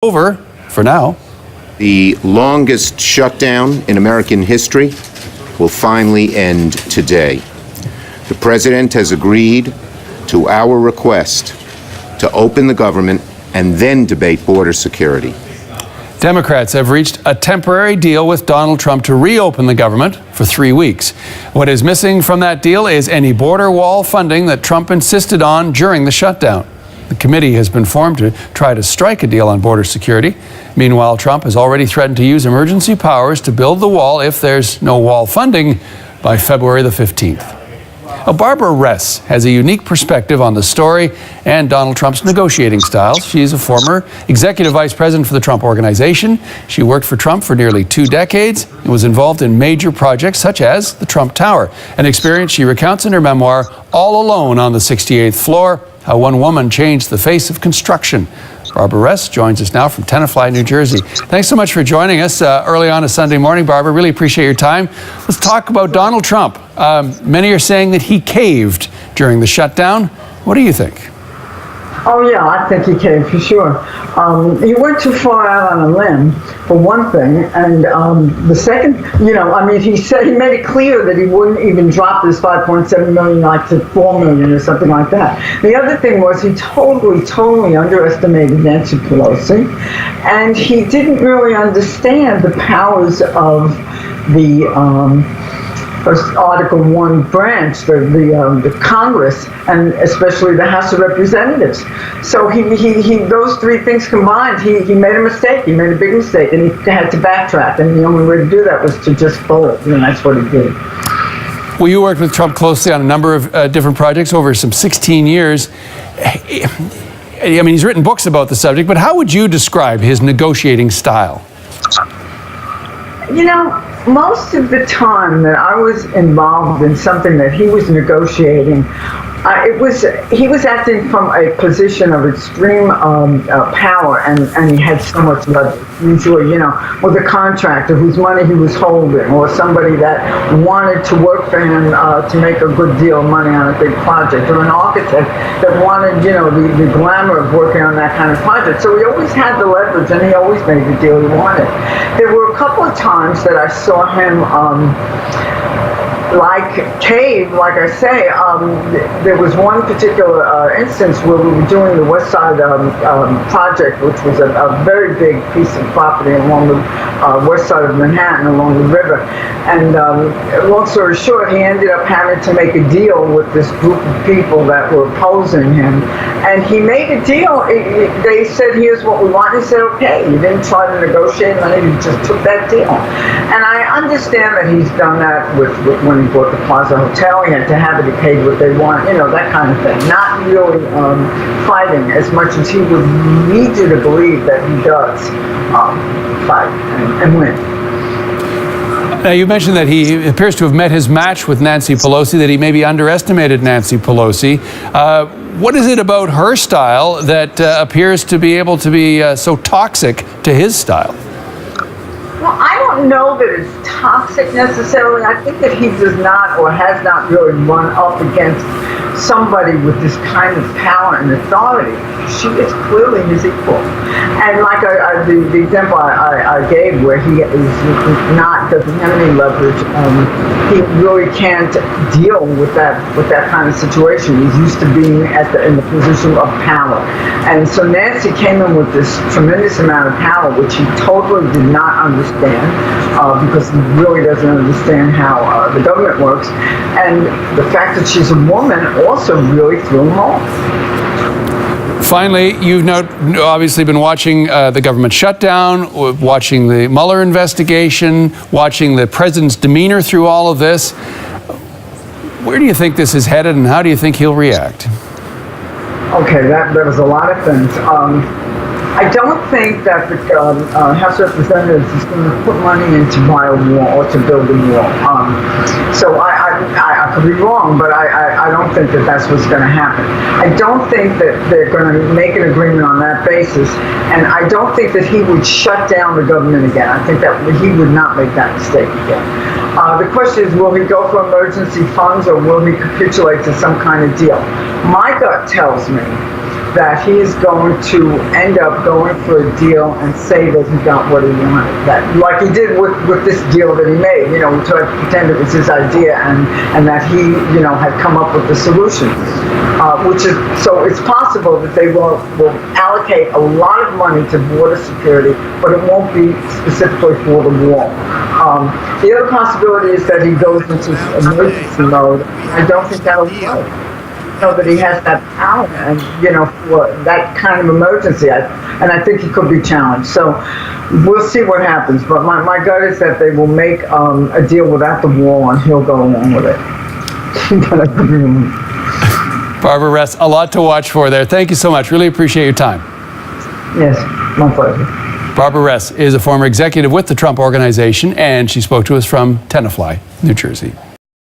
over for now. The longest shutdown in American history will finally end today. The president has agreed to our request to open the government and then debate border security. Democrats have reached a temporary deal with Donald Trump to reopen the government for 3 weeks. What is missing from that deal is any border wall funding that Trump insisted on during the shutdown. The committee has been formed to try to strike a deal on border security. Meanwhile, Trump has already threatened to use emergency powers to build the wall if there's no wall funding by February the 15th. Now, Barbara Ress has a unique perspective on the story and Donald Trump's negotiating styles. She's a former executive vice president for the Trump Organization. She worked for Trump for nearly 2 decades and was involved in major projects such as the Trump Tower, an experience she recounts in her memoir, All Alone on the 68th Floor, How One Woman Changed the Face of Construction. Barbara Ress joins us now from Tenafly, New Jersey. Thanks so much for joining us early on a Sunday morning, Barbara. Really appreciate your time. Let's talk about Donald Trump. Many are saying that he caved during the shutdown. What do you think? Oh, yeah, I think he caved for sure. He went too far out on a limb, for one thing, and the second, he made it clear that he wouldn't even drop this 5.7 million to 4 million or something like that. The other thing was he totally underestimated Nancy Pelosi, and he didn't really understand the powers of the Article 1 branch, the Congress, and especially the House of Representatives. So he those three things combined, he made a mistake. He made a big mistake, and he had to backtrack. And the only way to do that was to just fold, and that's what he did. Well, you worked with Trump closely on a number of different projects over some 16 years. I mean, he's written books about the subject, but how would you describe his negotiating style? You know, most of the time that I was involved in something that he was negotiating, he was acting from a position of extreme power, and he had so much leverage. Usually, with a contractor whose money he was holding, or somebody that wanted to work for him to make a good deal of money on a big project, or an architect that wanted, the glamour of working on that kind of project. So he always had the leverage, and he always made the deal he wanted. There were a couple of times that I saw him cave, like I say. There was one particular instance where we were doing the West Side project, which was a very big piece of property along the west side of Manhattan, along the river. And long story short, he ended up having to make a deal with this group of people that were opposing him. And he made a deal. They said, here's what we want. He said, okay. He didn't try to negotiate money. He just took that deal. And I understand that he's done that with when he bought the Plaza Hotel. He had to have it, he paid what they want, that kind of thing. Not really fighting as much as he would need you to believe that he does fight and win. Now, you mentioned that he appears to have met his match with Nancy Pelosi, that he maybe underestimated Nancy Pelosi. What is it about her style that appears to be able to be so toxic to his style? Well, I don't know that it's toxic necessarily. I think that he does not, or has not really run up against somebody with this kind of power and authority. She is clearly his equal. And like the example I gave, where he doesn't have any leverage, he really can't deal with that kind of situation. He's used to being in the position of power. And so Nancy came in with this tremendous amount of power, which he totally did not understand, because he really doesn't understand how the government works. And the fact that she's a woman also really threw him off. Finally, you've now obviously been watching the government shutdown, watching the Mueller investigation, watching the president's demeanor through all of this. Where do you think this is headed, and how do you think he'll react? Okay, that was a lot of things. I don't think that the House of Representatives is going to put money in to buy a wall or to build a wall. So I could be wrong, but I don't think that that's what's going to happen. I don't think that they're going to make an agreement on that basis, and I don't think that he would shut down the government again. I think that he would not make that mistake again. The question is, will he go for emergency funds, or will he capitulate to some kind of deal? My gut tells me that he is going to end up going for a deal and say that he got what he wanted. That, like he did with this deal that he made, he tried to pretend it was his idea and that he, had come up with the solution. So it's possible that they will allocate a lot of money to border security, but it won't be specifically for the wall. The other possibility is that he goes into emergency mode. I don't think that'll work. That he has that power, and for that kind of emergency, and I think he could be challenged. So we'll see what happens. But my gut is that they will make a deal without the wall, and he'll go along with it. Barbara Ress, a lot to watch for there. Thank you so much. Really appreciate your time. Yes, my pleasure. Barbara Ress is a former executive with the Trump Organization, and she spoke to us from Tenafly, New Jersey.